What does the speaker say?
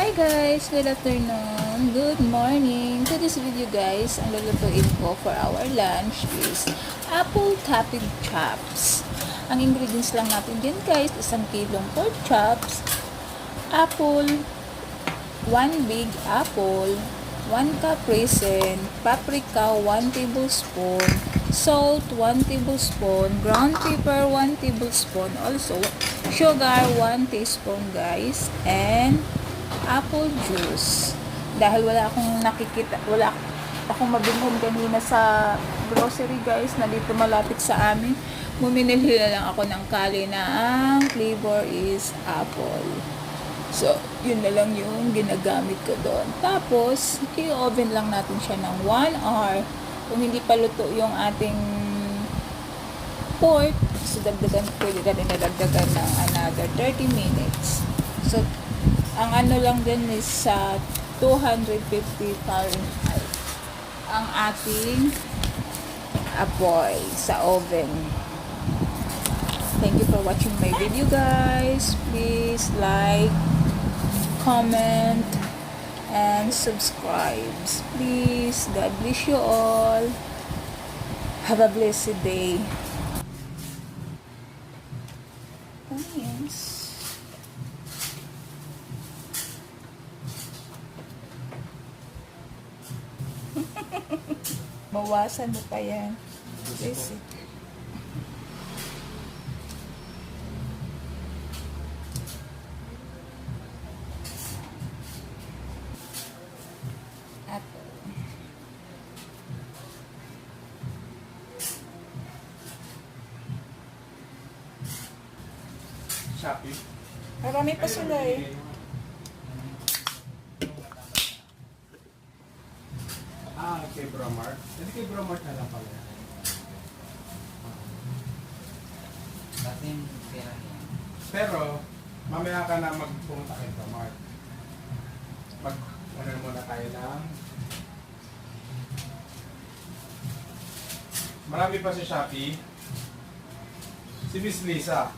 Hi guys! Good afternoon! Good morning! To this video guys, ang lulutuin ko for our lunch is apple topping chops. Ang ingredients lang natin din guys, 1 kilong pork chops, apple, 1 big apple, 1 cup raisin, paprika 1 tablespoon, salt 1 tablespoon, ground pepper 1 tablespoon, also sugar 1 teaspoon guys, and apple juice. Dahil wala akong mabinhon kanina sa grocery guys, na dito malapit sa amin, bumili na lang ako ng kali na ang flavor is apple. So, yun na lang yung ginagamit ko doon. Tapos, i-oven lang natin siya ng 1 hour. Kung hindi pa luto yung ating pork, so pwede natin nadagdagan ng another 30 minutes. So, ang ano lang din is sa 250 Fahrenheit ang ating apoy sa oven. Thank you for watching my video guys. Please like, comment, and subscribe. Please, God bless you all. Have a blessed day. Oh, yes. Bawasan mo pa yan. Basic. Apple. Shopee. Marami pa sila eh. Kay Bromart. Hindi kay Bromart na lang pala. Pero, mamaya ka na magpunta kay Bromart. Ano muna tayo ng... Marami pa si Shopee. Si Miss Lisa.